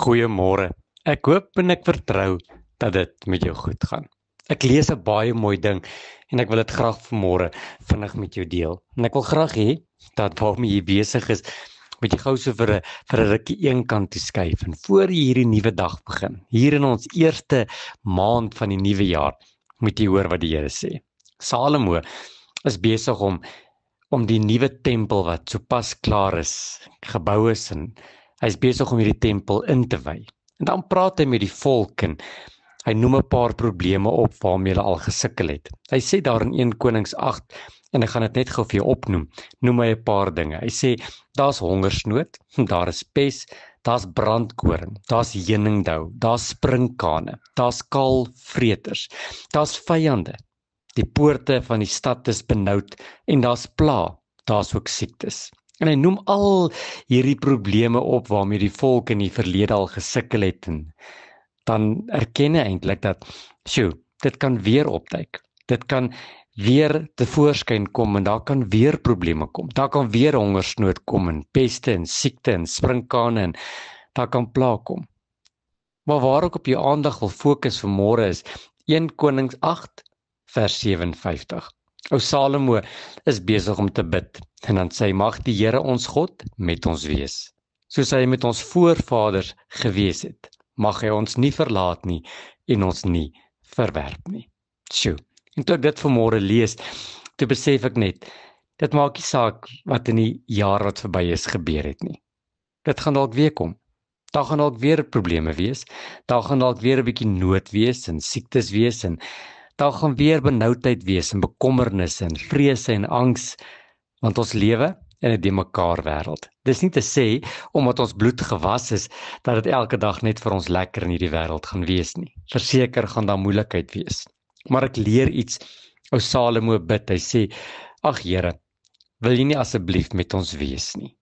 Goeiemôre. Ek hoop en ek vertrou dat dit met jou goed gaan. Ek lees 'n baie mooi ding en ek wil dit graag vanmôre vinnig met jou deel. En ek wil graag hê dat waarmee jy besig is, met jy gou so vir 'n rukkie een kant toe skuif en voor jy hierdie nuwe dag begin. Hier in ons eerste maand van die nuwe jaar, moet jy hoor wat die Here sê. Salomo is besig om die nuwe tempel wat sopas klaar is, gebou is, en hy is besig om hierdie tempel in te wy. En dan praat hy met die volk en hy noem 'n paar probleme op waarmee hulle al gesukkel het. Hy sê daar in 1 Konings 8, en ek gaan dit net gou vir jou opnoem, noem hy 'n paar dinge. Hy sê, daar's hongersnood, daar is pes, daar's brandkoring, daar's heuningdou, daar's sprinkane, daar's kaalvreters, daar's vyande. Die poorte van die stad is benoud en daar's pla, daar's ook siektes. En hy noem al hierdie probleme op waarmee die volk in die verlede al gesukkel het, en dan erken hy eintlik dat, dit kan weer opduik. Dit kan weer tevoorskyn kom en daar kan weer probleme kom. Daar kan weer hongersnood kom en peste en siekte en sprinkane en daar kan pla kom. Maar waar ek op jou aandag wil fokus vanmôre is 1 Konings 8 vers 57. Ou Salomo is besig om te bid en dan sê hy, mag die Here ons God met ons wees, soos hy met ons voorvaders gewees het. Mag hy ons nie verlaat nie en ons nie verwerp nie. En toe ek dit vanmôre lees, toe besef ek net, dit maak nie saak wat in die jaar wat verby is gebeur het nie. Dit gaan dalk weer kom. Daar gaan dalk weer probleme wees. Daar gaan dalk weer 'n bietjie nood wees en siektes wees en daar gaan weer benoudheid wees en bekommernis en vrese en angs, want ons lewe in 'n de-mekaar wêreld. Dis nie te sê, omdat ons bloed gewas is, dat dit elke dag net vir ons lekker in hierdie wêreld gaan wees nie. Verseker gaan daar moeilikheid wees. Maar ek leer iets, ou Salomo bid, hy sê, ag Here, wil jy nie asseblief met ons wees nie?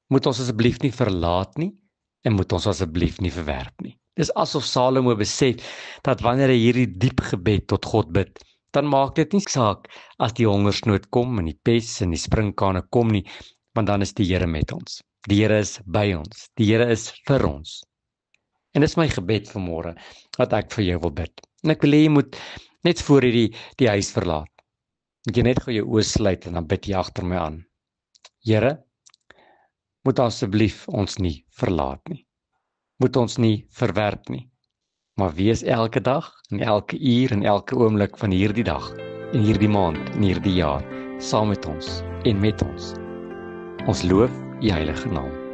Moet ons asseblief nie verlaat nie, en moet ons asseblief nie verwerp nie. Dis asof Salomo besef, dat wanneer hy hierdie diep gebed tot God bid, dan maak dit nie saak as die hongersnood kom en die pes en die sprinkane kom nie, want dan is die Here met ons. Die Here is by ons. Die Here is vir ons. En dis my gebed vanmôre, wat ek vir jou wil bid. En ek wil hê jy moet net voor jy die huis verlaat, moet jy net gou jou oë sluit en dan bid jy agter my aan. Here, moet asseblief ons nie verlaat nie. Moet ons nie verwerp nie. Maar wees elke dag, en elke uur, en elke oomblik van hierdie dag, en hierdie maand, en hierdie jaar, saam met ons, en met ons. Ons loof U heilige naam.